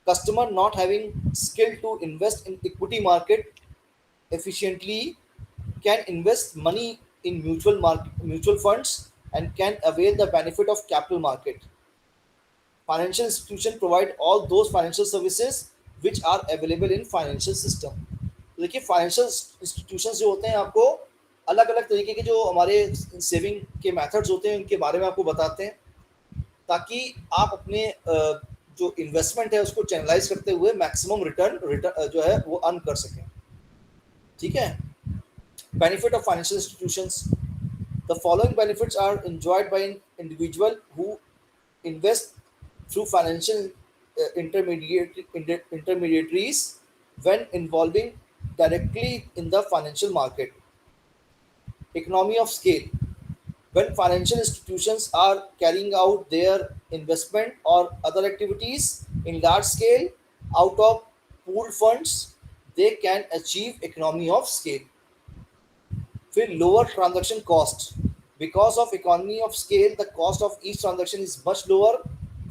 customer not having skill to invest in equity market efficiently can invest money in mutual funds and can avail the benefit of capital market. Financial institutions provide all those financial services which are available in financial system. तो देखिए financial institutions जो होते हैं आपको अलग अलग तरीके के जो हमारे सेविंग के मेथड्स होते हैं उनके बारे में आपको बताते हैं, ताकि आप अपने जो इन्वेस्टमेंट है उसको चैनलाइज करते हुए मैक्सिमम रिटर्न जो है वो अर्न कर सकें। ठीक है, benefit of financial institutions, the following benefits are enjoyed by an individual who invest through financial intermediaries when involving directly in the financial market. Economy of scale. When financial institutions are carrying out their investment or other activities in large scale out of pooled funds, they can achieve economy of scale. फिर lower transaction cost. Because of economy of scale, the cost of each transaction is much lower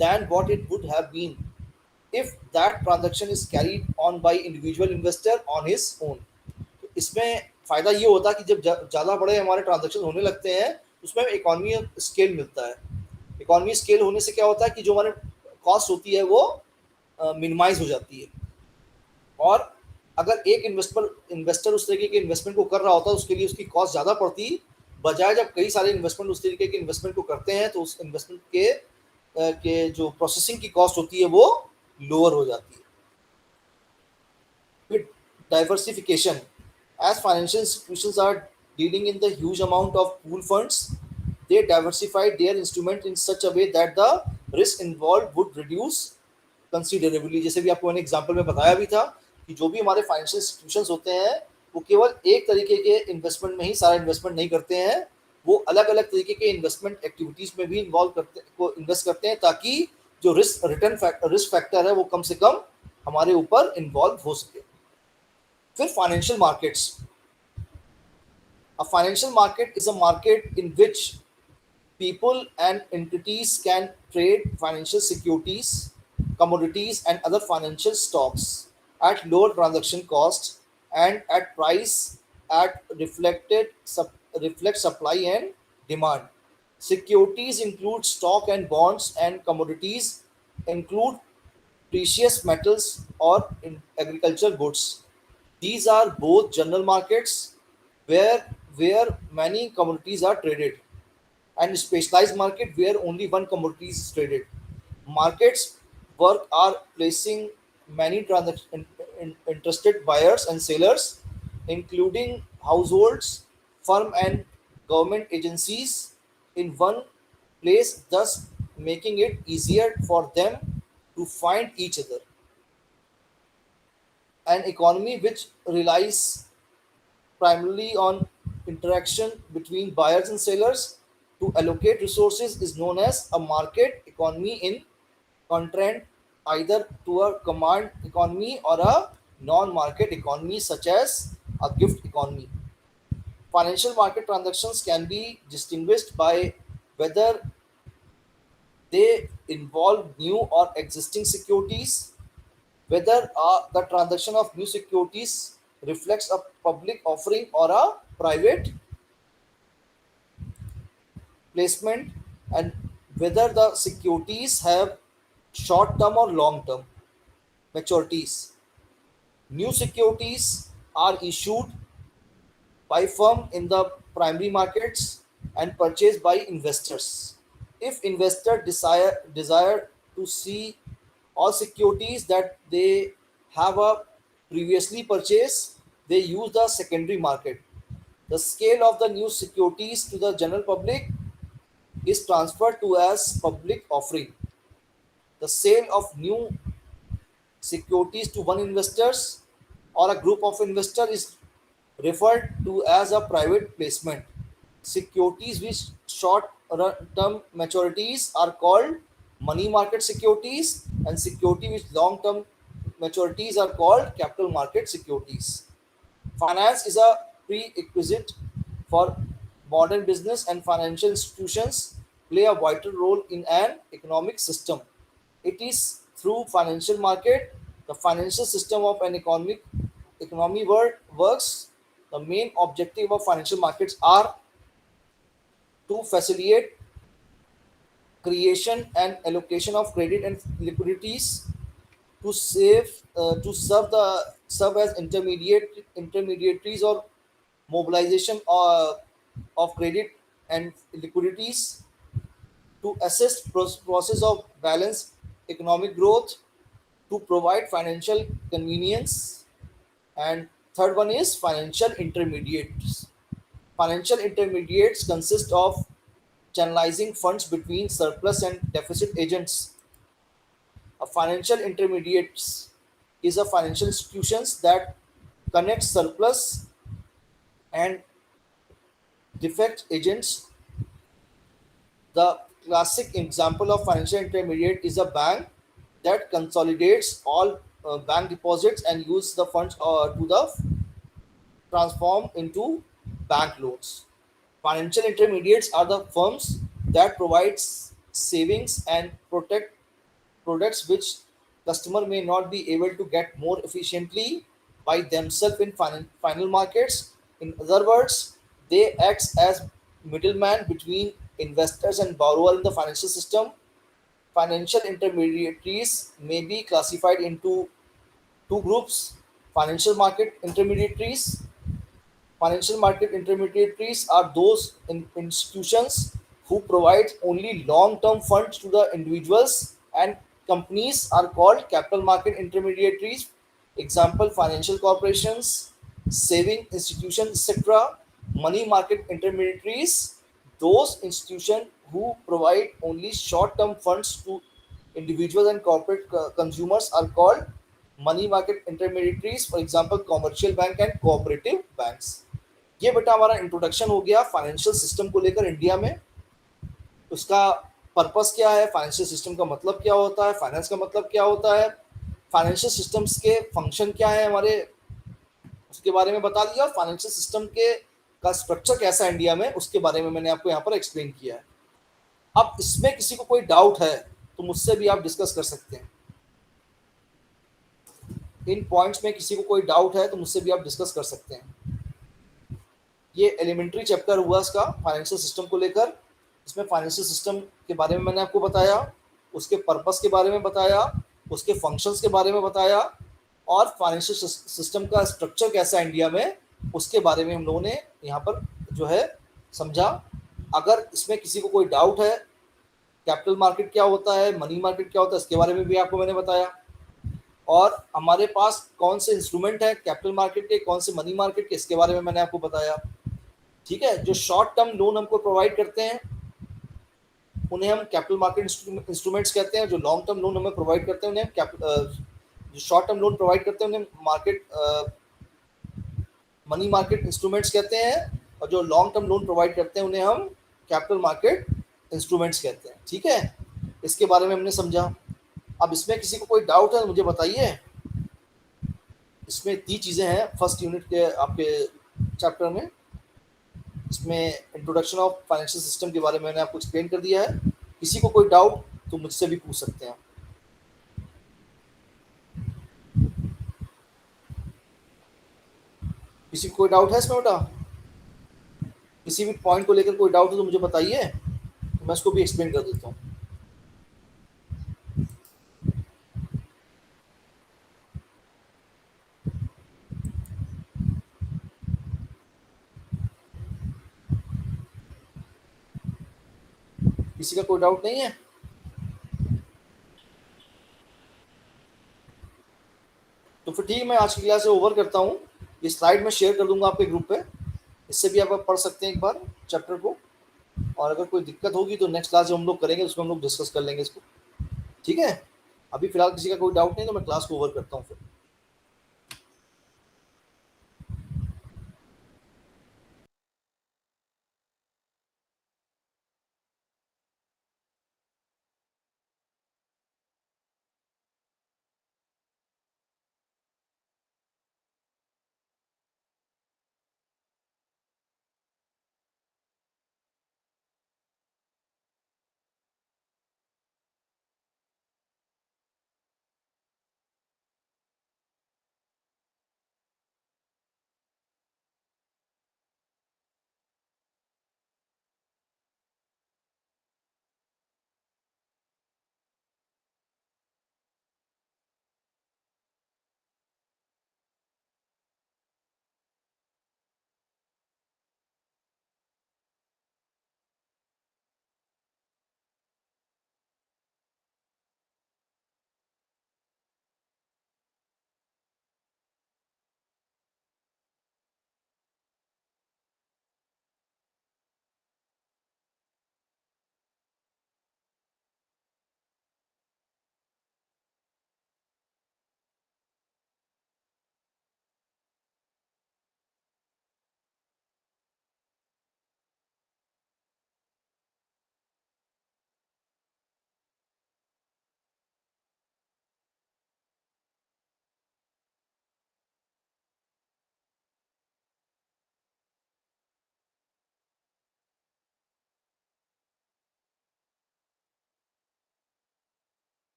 than what it would have been if that transaction is carried on by individual investor on his own. तो इसमें फ़ायदा ये होता है कि जब ज़्यादा बड़े हमारे ट्रांजेक्शन होने लगते हैं उसमें इकॉनमी स्केल मिलता है। इकॉनमी स्केल होने से क्या होता है कि जो हमारे कॉस्ट होती है वो मिनिमाइज हो जाती है। और अगर एक इन्वेस्टर उस तरीके के इन्वेस्टमेंट को कर रहा होता है उसके लिए उसकी कॉस्ट ज़्यादा पड़ती, बजाय जब कई सारे इन्वेस्टमेंट उस तरीके के इन्वेस्टमेंट को करते हैं तो उस इन्वेस्टमेंट के जो प्रोसेसिंग की कॉस्ट होती है वो लोअर हो जाती है। फिर diversification, as financial institutions are dealing in the huge amount of pool funds, they diversified their instrument in such a way that the risk involve would reduce considerably. जैसे भी आपको मैंने एग्जाम्पल में बताया भी था कि जो भी हमारे फाइनेंशियल इंस्टीट्यूशंस होते हैं वो केवल एक तरीके के इन्वेस्टमेंट में ही सारा इन्वेस्टमेंट नहीं करते हैं, वो अलग अलग तरीके के इन्वेस्टमेंट एक्टिविटीज़ में भी इन्वेस्ट करते हैं ताकि जो रिस्क फैक्टर है वो कम से कम हमारे ऊपर इन्वॉल्व हो सके। फिर financial markets, a financial market is a market in which people and entities can trade financial securities, commodities, and other financial stocks at lower transaction cost and at price at reflect supply and demand. Securities include stock and bonds, and commodities include precious metals or in agricultural goods. These are both general markets where many commodities are traded, and specialized market where only one commodity is traded. Markets work are placing many interested buyers and sellers, including households, firm and government agencies, in one place, thus making it easier for them to find each other. An economy which relies primarily on interaction between buyers and sellers to allocate resources is known as a market economy in contrast either to a command economy or a non-market economy such as a gift economy. Financial market transactions can be distinguished by whether they involve new or existing securities, whether the transaction of new securities reflects a public offering or a private placement, and whether the securities have short term or long term maturities. New securities are issued by firm in the primary markets and purchased by investors. If investor desire to see all securities that they have a previously purchased, they use the secondary market. The scale of the new securities to the general public is transferred to as public offering. The sale of new securities to one investors or a group of investors is referred to as a private placement. Securities with short term maturities are called money market securities, and security with long term maturities are called capital market securities. Finance is a prerequisite for modern business, and financial institutions play a vital role in an economic system. It is through financial market the financial system of an economy works. The main objective of financial markets are to facilitate creation and allocation of credit and liquidities, to serve as intermediaries or mobilization of credit and liquidities, to assist process of balanced economic growth, to provide financial convenience, and third one is financial intermediates. Financial intermediates consist of channelizing funds between surplus and deficit agents. A financial intermediates is a financial institutions that connect surplus and defect agents. The classic example of financial intermediate is a bank that consolidates all bank deposits and use the funds to the transform into bank loans. Financial intermediates are the firms that provides savings and protect products which customer may not be able to get more efficiently by themselves in final markets. In other words, they act as middleman between investors and borrower in the financial system. Financial intermediaries may be classified into two groups: financial market intermediaries. Financial market intermediaries are those institutions who provide only long-term funds to the individuals and companies are called capital market intermediaries. Example: financial corporations, saving institutions, etc. Money market intermediaries, those institutions who provide only short-term funds to individuals and corporate consumers are called money market intermediaries. For example, commercial bank and cooperative banks. ये बेटा हमारा introduction हो गया financial system को लेकर India में। उसका purpose क्या है, फाइनेंशियल सिस्टम का मतलब क्या होता है, फाइनेंस का मतलब क्या होता है, फाइनेंशियल सिस्टम्स के फंक्शन क्या है हमारे, उसके बारे में बता दिया। और फाइनेंशियल सिस्टम के का स्ट्रक्चर कैसा है इंडिया में, उसके बारे में मैंने आपको यहाँ पर एक्सप्लेन किया है। अब इसमें किसी को कोई डाउट है तो मुझसे भी आप डिस्कस कर सकते हैं। इन पॉइंट्स में किसी को कोई डाउट है तो मुझसे भी आप डिस्कस कर सकते हैं। ये एलिमेंट्री चैप्टर हुआ इसका फाइनेंशियल सिस्टम को लेकर। इसमें फाइनेंशियल सिस्टम के बारे में मैंने आपको बताया, उसके पर्पस के बारे में बताया, उसके फंक्शंस के बारे में बताया, और फाइनेंशियल सिस्टम का स्ट्रक्चर कैसा है इंडिया में उसके बारे में हम लोगों ने यहाँ पर जो है समझा। अगर इसमें किसी को कोई डाउट है, कैपिटल मार्केट क्या होता है, मनी मार्केट क्या होता है, इसके बारे में भी आपको मैंने बताया। और हमारे पास कौन से इंस्ट्रूमेंट है कैपिटल मार्केट के, कौन से मनी मार्केट के, इसके बारे में मैंने आपको बताया। ठीक है, जो शॉर्ट टर्म लोन हमको प्रोवाइड करते हैं उन्हें हम कैपिटल मार्केट इंस्ट्रूमेंट्स कहते हैं। जो लॉन्ग टर्म लोन हमें प्रोवाइड करते हैं उन्हें जो शॉर्ट टर्म लोन प्रोवाइड करते हैं उन्हें मनी मार्केट इंस्ट्रूमेंट्स कहते हैं, और जो लॉन्ग टर्म लोन प्रोवाइड करते हैं उन्हें हम कैपिटल मार्केट इंस्ट्रूमेंट्स कहते हैं। ठीक है, इसके बारे में हमने समझा। अब इसमें किसी को कोई डाउट है तो मुझे बताइए। इसमें 3 चीज़ें हैं फर्स्ट यूनिट के आपके चैप्टर में। इसमें इंट्रोडक्शन ऑफ फाइनेंशियल सिस्टम के बारे में मैंने आपको एक्सप्लेन कर दिया है। किसी को कोई डाउट तो मुझसे भी पूछ सकते हैं। किसी को कोई डाउट है इसमें बेटा? किसी भी पॉइंट को लेकर कोई डाउट हो तो मुझे बताइए, तो मैं इसको भी एक्सप्लेन कर देता हूँ। किसी का कोई डाउट नहीं है? तो फिर ठीक है, मैं आज की क्लास से ओवर करता हूँ। ये स्लाइड मैं शेयर कर दूंगा आपके ग्रुप पे, इससे भी आप पढ़ सकते हैं एक बार चैप्टर को। और अगर कोई दिक्कत होगी तो नेक्स्ट क्लास जो हम लोग करेंगे उसमें हम लोग डिस्कस कर लेंगे इसको। ठीक है, अभी फिलहाल किसी का कोई डाउट नहीं तो मैं क्लास को ओवर करता हूँ फिर।